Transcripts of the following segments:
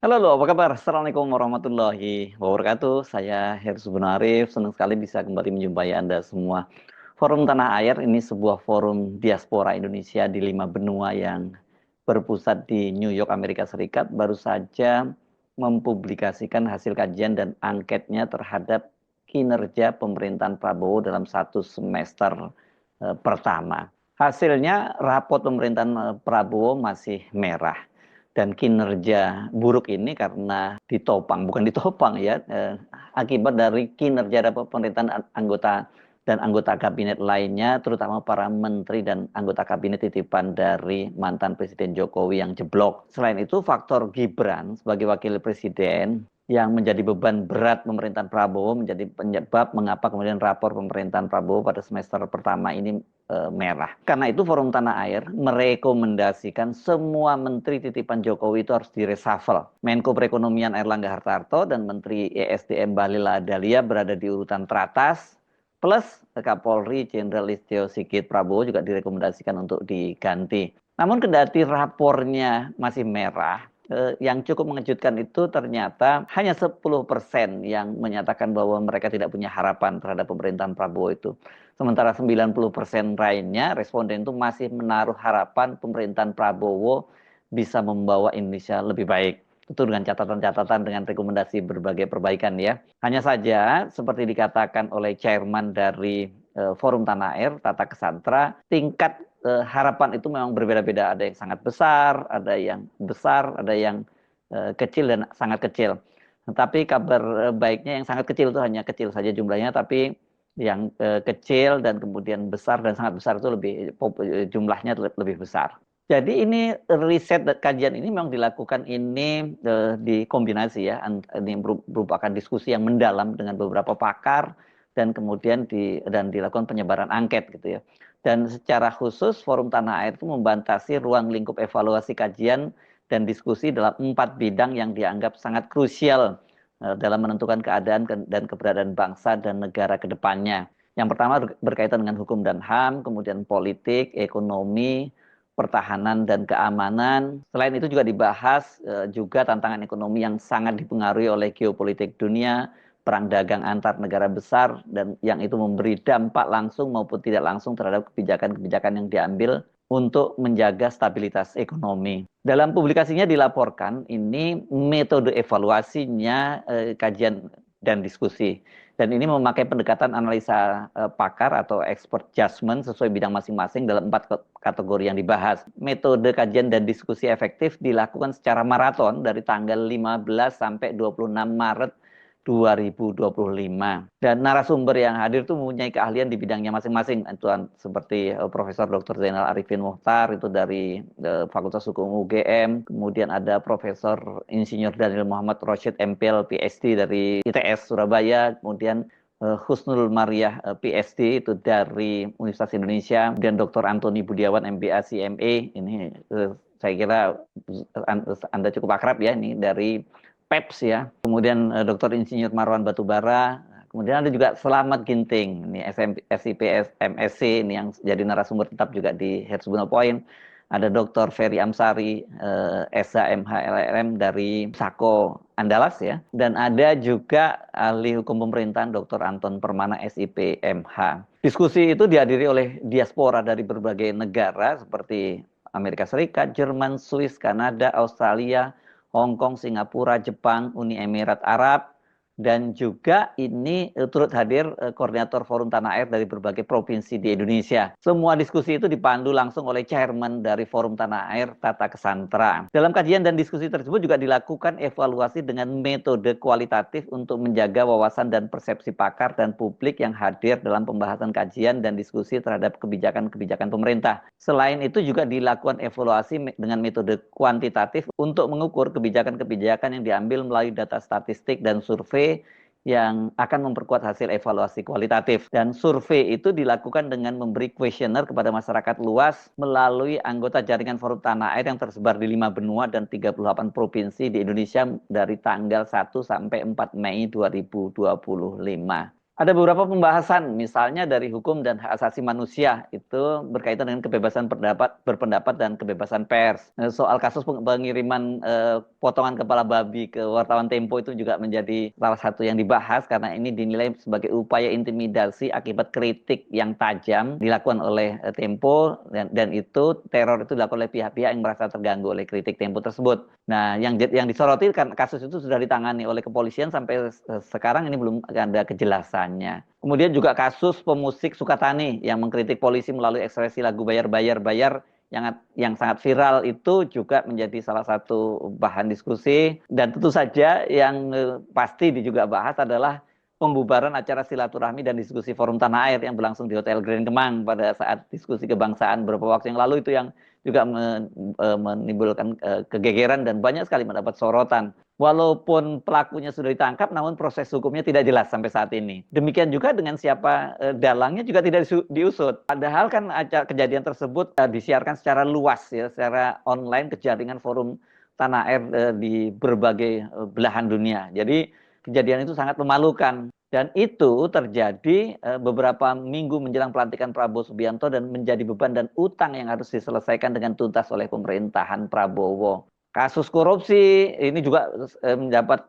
Halo, apa kabar? Assalamualaikum warahmatullahi wabarakatuh. Saya Heru Arif, senang sekali bisa kembali menjumpai Anda semua. Forum Tanah Air ini sebuah forum diaspora Indonesia di 5 benua yang berpusat di New York, Amerika Serikat, baru saja mempublikasikan hasil kajian dan angketnya terhadap kinerja pemerintahan Prabowo dalam 1 semester pertama. Hasilnya, rapot pemerintahan Prabowo masih merah. Dan kinerja buruk ini karena ditopang, bukan ditopang ya, akibat dari kinerja pemerintahan anggota kabinet lainnya, terutama para menteri dan anggota kabinet titipan dari mantan Presiden Jokowi yang jeblok. Selain itu, faktor Gibran sebagai wakil presiden yang menjadi beban berat pemerintahan Prabowo menjadi penyebab mengapa kemudian rapor pemerintahan Prabowo pada semester pertama ini merah. Karena itu Forum Tanah Air merekomendasikan semua menteri titipan Jokowi itu harus direshuffle. Menko Perekonomian Airlangga Hartarto dan Menteri ESDM Bahlil Lahadalia berada di urutan teratas, plus Kapolri Jenderal Listio Sigit Prabowo juga direkomendasikan untuk diganti. Namun kendati rapornya masih merah, yang cukup mengejutkan itu ternyata hanya 10% yang menyatakan bahwa mereka tidak punya harapan terhadap pemerintahan Prabowo itu. Sementara 90% lainnya, responden itu masih menaruh harapan pemerintahan Prabowo bisa membawa Indonesia lebih baik. Itu dengan catatan-catatan, dengan rekomendasi berbagai perbaikan ya. Hanya saja, seperti dikatakan oleh chairman dari Forum Tanah Air, Tata Kesantra, tingkat harapan itu memang berbeda-beda. Ada yang sangat besar, ada yang kecil dan sangat kecil. Tapi kabar baiknya yang sangat kecil itu hanya kecil saja jumlahnya, tapi yang kecil dan kemudian besar dan sangat besar itu jumlahnya lebih besar. Jadi ini riset dan kajian ini memang dilakukan ini dikombinasi ya, ini merupakan diskusi yang mendalam dengan beberapa pakar dan kemudian dilakukan penyebaran angket gitu ya. Dan secara khusus Forum Tanah Air itu membatasi ruang lingkup evaluasi kajian dan diskusi dalam 4 bidang yang dianggap sangat krusial dalam menentukan keadaan dan keberadaan bangsa dan negara ke depannya. Yang pertama berkaitan dengan hukum dan HAM, kemudian politik, ekonomi, pertahanan dan keamanan. Selain itu juga dibahas juga tantangan ekonomi yang sangat dipengaruhi oleh geopolitik dunia, perang dagang antar negara besar, dan yang itu memberi dampak langsung maupun tidak langsung terhadap kebijakan-kebijakan yang diambil untuk menjaga stabilitas ekonomi. Dalam publikasinya dilaporkan ini metode evaluasinya kajian dan diskusi. Dan ini memakai pendekatan analisa pakar atau expert judgment sesuai bidang masing-masing dalam 4 kategori yang dibahas. Metode kajian dan diskusi efektif dilakukan secara maraton dari tanggal 15 sampai 26 Maret 2025. Dan narasumber yang hadir itu mempunyai keahlian di bidangnya masing-masing. Seperti Profesor Dr. Zainal Arifin Muchtar itu dari Fakultas Hukum UGM, kemudian ada Profesor Insinyur Daniel Muhammad Rosyid MPhil PhD dari ITS Surabaya, kemudian Husnul Mariah PhD itu dari Universitas Indonesia, kemudian Dr. Antoni Budiawan MBA CMA, ini saya kira Anda cukup akrab ya, ini dari PEPS ya, kemudian Dr. Insinyur Marwan Batubara, kemudian ada juga Selamat Ginting, ini SIP MSc, ini yang jadi narasumber tetap juga di Herzbuna Point. Ada Dr. Ferry Amsari, SHMH LLM dari Sako Andalas ya, dan ada juga ahli hukum pemerintahan Dr. Anton Permana SIP MH. Diskusi itu dihadiri oleh diaspora dari berbagai negara seperti Amerika Serikat, Jerman, Swiss, Kanada, Australia, Hong Kong, Singapura, Jepang, Uni Emirat Arab, dan juga ini turut hadir koordinator Forum Tanah Air dari berbagai provinsi di Indonesia. Semua diskusi itu dipandu langsung oleh chairman dari Forum Tanah Air, Tata Kesantra. Dalam kajian dan diskusi tersebut juga dilakukan evaluasi dengan metode kualitatif untuk menjaga wawasan dan persepsi pakar dan publik yang hadir dalam pembahasan kajian dan diskusi terhadap kebijakan-kebijakan pemerintah. Selain itu juga dilakukan evaluasi dengan metode kuantitatif untuk mengukur kebijakan-kebijakan yang diambil melalui data statistik dan survei yang akan memperkuat hasil evaluasi kualitatif. Dan survei itu dilakukan dengan memberi kuesioner kepada masyarakat luas melalui anggota jaringan Forum Tanah Air yang tersebar di 5 benua dan 38 provinsi di Indonesia dari tanggal 1 sampai 4 Mei 2025. Ada beberapa pembahasan, misalnya dari hukum dan hak asasi manusia, itu berkaitan dengan kebebasan berpendapat dan kebebasan pers. Soal kasus pengiriman potongan kepala babi ke wartawan Tempo itu juga menjadi salah satu yang dibahas, karena ini dinilai sebagai upaya intimidasi akibat kritik yang tajam dilakukan oleh Tempo, dan itu teror itu dilakukan oleh pihak-pihak yang merasa terganggu oleh kritik Tempo tersebut. Nah, yang disoroti kan kasus itu sudah ditangani oleh kepolisian sampai sekarang ini belum ada kejelasannya. Kemudian juga kasus pemusik Sukatani yang mengkritik polisi melalui ekspresi lagu bayar yang sangat viral itu juga menjadi salah satu bahan diskusi. Dan tentu saja yang pasti juga bahas adalah pembubaran acara silaturahmi dan diskusi Forum Tanah Air yang berlangsung di Hotel Grand Kemang pada saat diskusi kebangsaan beberapa waktu yang lalu, itu yang juga menimbulkan kegegeran dan banyak sekali mendapat sorotan. Walaupun pelakunya sudah ditangkap, namun proses hukumnya tidak jelas sampai saat ini. Demikian juga dengan siapa dalangnya juga tidak diusut. Padahal kan kejadian tersebut disiarkan secara luas ya, secara online ke jaringan Forum Tanah Air di berbagai belahan dunia. Jadi kejadian itu sangat memalukan. Dan itu terjadi beberapa minggu menjelang pelantikan Prabowo Subianto dan menjadi beban dan utang yang harus diselesaikan dengan tuntas oleh pemerintahan Prabowo. Kasus korupsi ini juga mendapat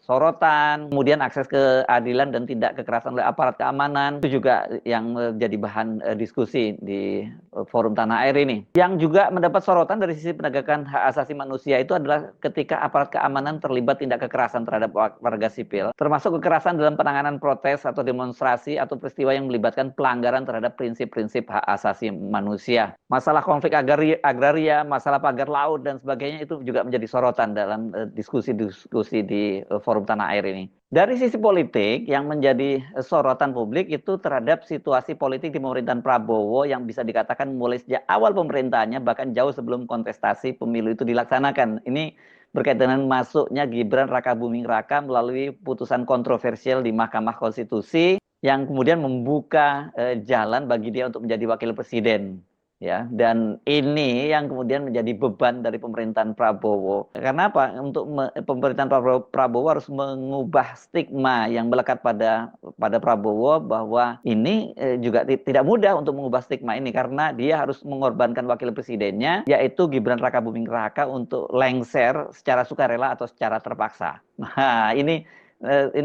sorotan, kemudian akses keadilan dan tindak kekerasan oleh aparat keamanan itu juga yang menjadi bahan diskusi di Forum Tanah Air ini. Yang juga mendapat sorotan dari sisi penegakan hak asasi manusia itu adalah ketika aparat keamanan terlibat tindak kekerasan terhadap warga sipil, termasuk kekerasan dalam penanganan protes atau demonstrasi atau peristiwa yang melibatkan pelanggaran terhadap prinsip-prinsip hak asasi manusia. Masalah konflik agraria, masalah pagar laut dan sebagainya itu juga menjadi sorotan dalam diskusi-diskusi di Forum Tanah Air ini. Dari sisi politik, yang menjadi sorotan publik itu terhadap situasi politik di pemerintahan Prabowo yang bisa dikatakan mulai sejak awal pemerintahannya, bahkan jauh sebelum kontestasi pemilu itu dilaksanakan. Ini berkaitan dengan masuknya Gibran Rakabuming Raka melalui putusan kontroversial di Mahkamah Konstitusi yang kemudian membuka jalan bagi dia untuk menjadi wakil presiden. Ya, dan ini yang kemudian menjadi beban dari pemerintahan Prabowo. Karena apa? Untuk pemerintahan Prabowo harus mengubah stigma yang melekat pada Prabowo, bahwa ini juga tidak mudah untuk mengubah stigma ini, karena dia harus mengorbankan wakil presidennya, yaitu Gibran Rakabuming Raka, untuk lengser secara sukarela atau secara terpaksa. Nah, ini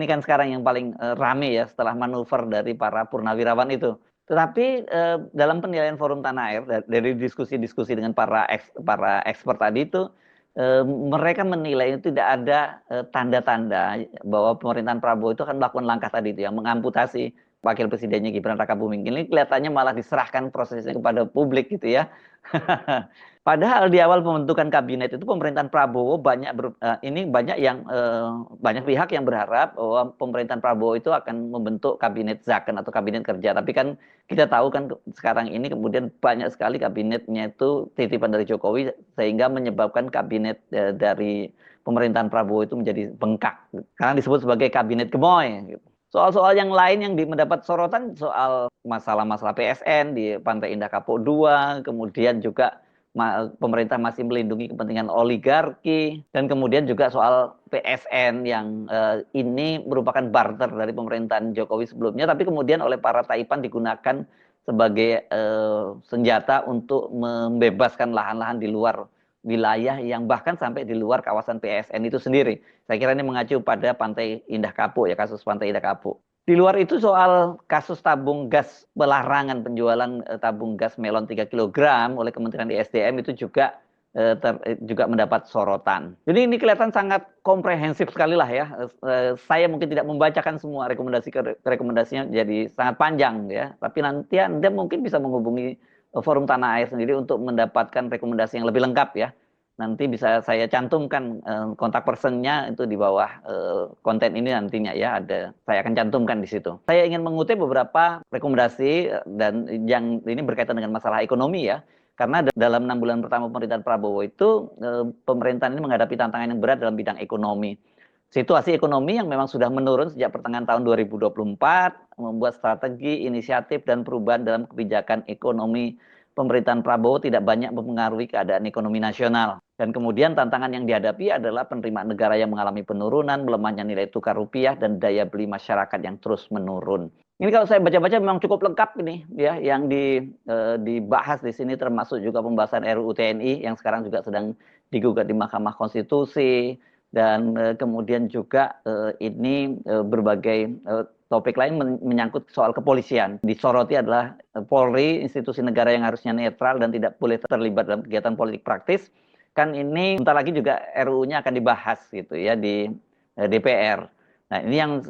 kan sekarang yang paling rame ya, setelah manuver dari para purnawirawan itu. Tetapi dalam penilaian Forum Tanah Air dari diskusi-diskusi dengan para expert tadi itu, mereka menilai itu tidak ada tanda-tanda bahwa pemerintahan Prabowo itu akan melakukan langkah tadi itu yang mengamputasi wakil presidennya Gibran Rakabuming. Ini kelihatannya malah diserahkan prosesnya kepada publik gitu ya. Padahal di awal pembentukan kabinet itu pemerintahan Prabowo banyak banyak pihak yang berharap bahwa pemerintahan Prabowo itu akan membentuk kabinet zakon atau kabinet kerja. Tapi kan kita tahu kan sekarang ini kemudian banyak sekali kabinetnya itu titipan dari Jokowi, sehingga menyebabkan kabinet dari pemerintahan Prabowo itu menjadi bengkak karena disebut sebagai kabinet gemoy. Soal-soal yang lain yang mendapat sorotan, soal masalah-masalah PSN di Pantai Indah Kapuk II, kemudian juga pemerintah masih melindungi kepentingan oligarki, dan kemudian juga soal PSN yang ini merupakan barter dari pemerintahan Jokowi sebelumnya, tapi kemudian oleh para Taipan digunakan sebagai senjata untuk membebaskan lahan-lahan di luar wilayah yang bahkan sampai di luar kawasan PSN itu sendiri. Saya kira ini mengacu pada Pantai Indah Kapuk ya, kasus Pantai Indah Kapuk. Di luar itu soal kasus tabung gas, pelarangan penjualan tabung gas melon 3 kg oleh Kementerian SDM itu juga juga mendapat sorotan. Jadi ini kelihatan sangat komprehensif sekali lah ya. Saya mungkin tidak membacakan semua rekomendasinya, jadi sangat panjang ya. Tapi nanti Anda mungkin bisa menghubungi Forum Tanah Air sendiri untuk mendapatkan rekomendasi yang lebih lengkap ya. Nanti bisa saya cantumkan kontak personnya itu di bawah konten ini nantinya ya, saya akan cantumkan di situ. Saya ingin mengutip beberapa rekomendasi dan yang ini berkaitan dengan masalah ekonomi ya. Karena dalam 6 bulan pertama pemerintahan Prabowo itu pemerintahan ini menghadapi tantangan yang berat dalam bidang ekonomi. situasi ekonomi yang memang sudah menurun sejak pertengahan tahun 2024, membuat strategi, inisiatif, dan perubahan dalam kebijakan ekonomi pemerintahan Prabowo tidak banyak mempengaruhi keadaan ekonomi nasional. Dan kemudian tantangan yang dihadapi adalah penerimaan negara yang mengalami penurunan, melemahnya nilai tukar rupiah, dan daya beli masyarakat yang terus menurun. Ini kalau saya baca-baca memang cukup lengkap ini ya yang dibahas di sini, termasuk juga pembahasan RUU TNI yang sekarang juga sedang digugat di Mahkamah Konstitusi, dan kemudian juga ini berbagai topik lain menyangkut soal kepolisian. Disoroti adalah Polri, institusi negara yang harusnya netral dan tidak boleh terlibat dalam kegiatan politik praktis. Kan ini bentar lagi juga RUU-nya akan dibahas gitu ya di DPR. Nah, ini yang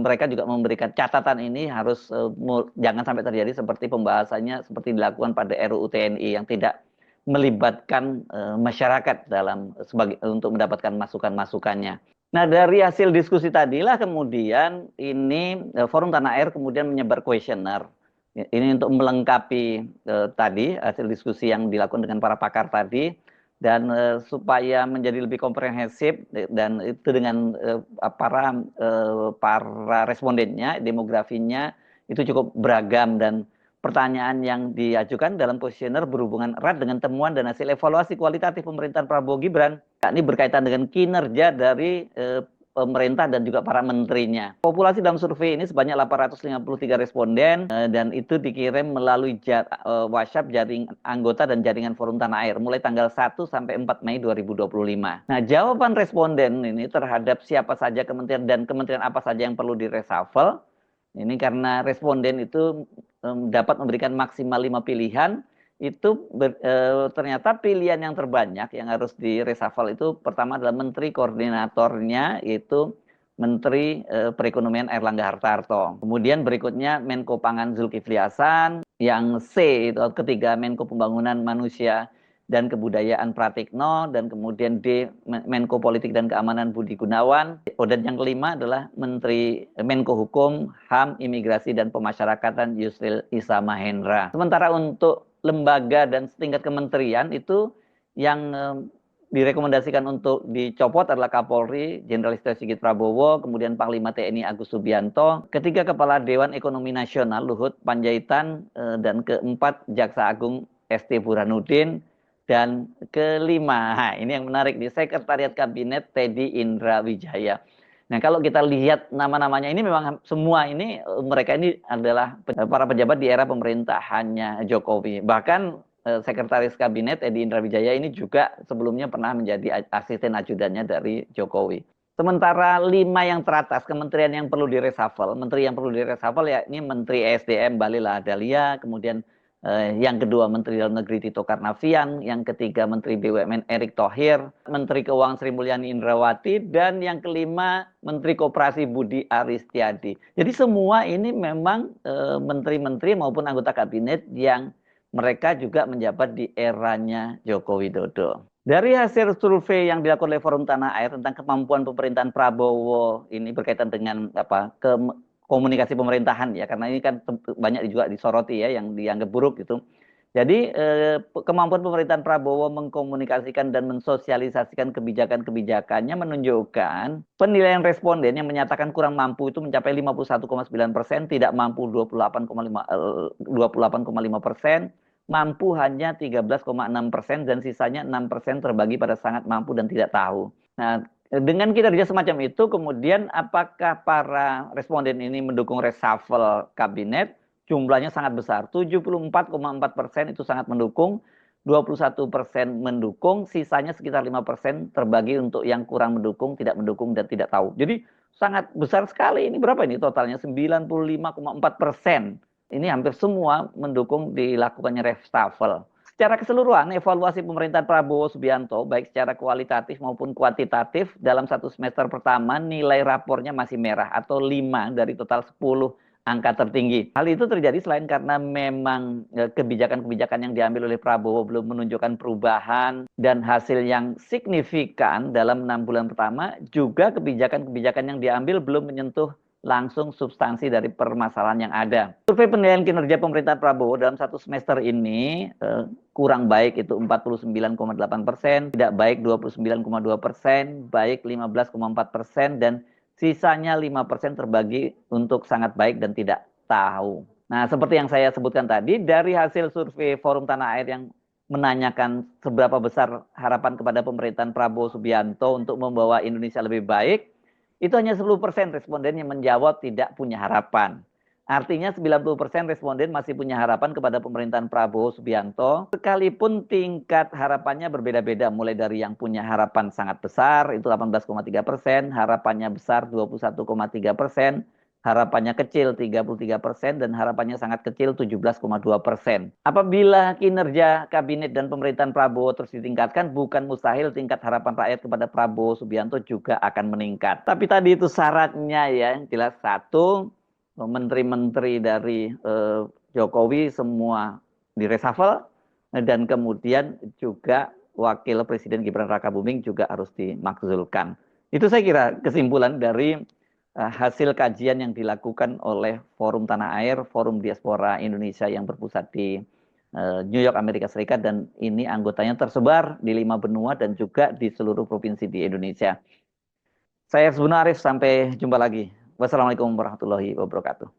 mereka juga memberikan catatan, ini harus jangan sampai terjadi seperti pembahasannya seperti dilakukan pada RUU TNI yang tidak melibatkan masyarakat dalam untuk mendapatkan masukan-masukannya. Nah, dari hasil diskusi tadilah kemudian ini Forum Tanah Air kemudian menyebar kuesioner. Ini untuk melengkapi tadi hasil diskusi yang dilakukan dengan para pakar tadi, dan supaya menjadi lebih komprehensif, dan itu dengan para respondennya, demografinya itu cukup beragam, dan pertanyaan yang diajukan dalam kuesioner berhubungan erat dengan temuan dan hasil evaluasi kualitatif pemerintahan Prabowo Gibran. Ini berkaitan dengan kinerja dari pemerintah dan juga para menterinya. Populasi dalam survei ini sebanyak 853 responden, dan itu dikirim melalui WhatsApp jaring anggota dan jaringan Forum Tanah Air mulai tanggal 1 sampai 4 Mei 2025. Nah, jawaban responden ini terhadap siapa saja kementerian dan kementerian apa saja yang perlu direshuffle, ini karena responden itu dapat memberikan maksimal 5 pilihan. Itu ternyata pilihan yang terbanyak yang harus direshuffle itu pertama adalah menteri koordinatornya, yaitu Menteri Perekonomian Airlangga Hartarto. Kemudian berikutnya Menko Pangan Zulkifli Hasan, yang C itu ketiga Menko Pembangunan Manusia dan Kebudayaan Pratikno, dan kemudian D Menko Politik dan Keamanan Budi Gunawan. Dan yang kelima adalah Menteri Menko Hukum, HAM, Imigrasi dan Pemasyarakatan Yusril Issa Mahendra. Sementara untuk lembaga dan setingkat kementerian itu yang direkomendasikan untuk dicopot adalah Kapolri Jenderal Istio Sigit Prabowo, kemudian Panglima TNI Agus Subianto, ketiga Kepala Dewan Ekonomi Nasional Luhut Panjaitan, dan keempat Jaksa Agung ST Burhanuddin, dan kelima, ini yang menarik, di Sekretariat Kabinet Teddy Indra Wijaya. Nah, kalau kita lihat nama-namanya ini memang semua ini mereka ini adalah para pejabat di era pemerintahannya Jokowi. Bahkan Sekretaris Kabinet Teddy Indra Wijaya ini juga sebelumnya pernah menjadi asisten ajudannya dari Jokowi. Sementara 5 yang teratas kementerian yang perlu direshuffle, menteri yang perlu direshuffle ya ini Menteri ESDM Bahlil Lahadalia, kemudian yang kedua Menteri Dalam Negeri Tito Karnavian, yang ketiga Menteri BUMN Erick Thohir, Menteri Keuangan Sri Mulyani Indrawati, dan yang kelima Menteri Koperasi Budi Aristiadi. Jadi semua ini memang menteri-menteri maupun anggota kabinet yang mereka juga menjabat di eranya Joko Widodo. Dari hasil survei yang dilakukan oleh Forum Tanah Air tentang kemampuan pemerintahan Prabowo ini berkaitan dengan komunikasi pemerintahan ya, karena ini kan banyak juga disoroti ya yang dianggap buruk gitu. Jadi kemampuan pemerintahan Prabowo mengkomunikasikan dan mensosialisasikan kebijakan-kebijakannya menunjukkan penilaian responden yang menyatakan kurang mampu itu mencapai 51,9%, tidak mampu 28,5%, mampu hanya 13,6%, dan sisanya 6% terbagi pada sangat mampu dan tidak tahu. Nah, dengan kinerja semacam itu, kemudian apakah para responden ini mendukung reshuffle kabinet? Jumlahnya sangat besar, 74,4% itu sangat mendukung, 21% mendukung, sisanya sekitar 5% terbagi untuk yang kurang mendukung, tidak mendukung, dan tidak tahu. Jadi sangat besar sekali. Ini berapa ini totalnya? 95,4%. Ini hampir semua mendukung dilakukannya reshuffle. Secara keseluruhan, evaluasi pemerintahan Prabowo Subianto, baik secara kualitatif maupun kuantitatif, dalam satu semester pertama, nilai rapornya masih merah atau 5 dari total 10 angka tertinggi. Hal itu terjadi selain karena memang kebijakan-kebijakan yang diambil oleh Prabowo belum menunjukkan perubahan dan hasil yang signifikan dalam 6 bulan pertama, juga kebijakan-kebijakan yang diambil belum menyentuh langsung substansi dari permasalahan yang ada. Survei penilaian kinerja pemerintahan Prabowo dalam satu semester ini kurang baik itu 49,8%, tidak baik 29,2%, baik 15,4%, dan sisanya 5% terbagi untuk sangat baik dan tidak tahu. Nah, seperti yang saya sebutkan tadi, dari hasil survei Forum Tanah Air yang menanyakan seberapa besar harapan kepada pemerintahan Prabowo Subianto untuk membawa Indonesia lebih baik, itu hanya 10% responden yang menjawab tidak punya harapan. Artinya 90% responden masih punya harapan kepada pemerintahan Prabowo Subianto, sekalipun tingkat harapannya berbeda-beda, mulai dari yang punya harapan sangat besar, itu 18,3%, harapannya besar 21,3%, harapannya kecil 33%, dan harapannya sangat kecil 17,2%. Apabila kinerja kabinet dan pemerintahan Prabowo terus ditingkatkan, bukan mustahil tingkat harapan rakyat kepada Prabowo Subianto juga akan meningkat. Tapi tadi itu syaratnya ya, jelas satu, menteri-menteri dari Jokowi semua direshuffle, dan kemudian juga Wakil Presiden Gibran Rakabuming juga harus dimakzulkan. Itu saya kira kesimpulan dari hasil kajian yang dilakukan oleh Forum Tanah Air, Forum Diaspora Indonesia yang berpusat di New York, Amerika Serikat, dan ini anggotanya tersebar di 5 benua dan juga di seluruh provinsi di Indonesia. Saya Herzubun Arif, sampai jumpa lagi. Wassalamualaikum warahmatullahi wabarakatuh.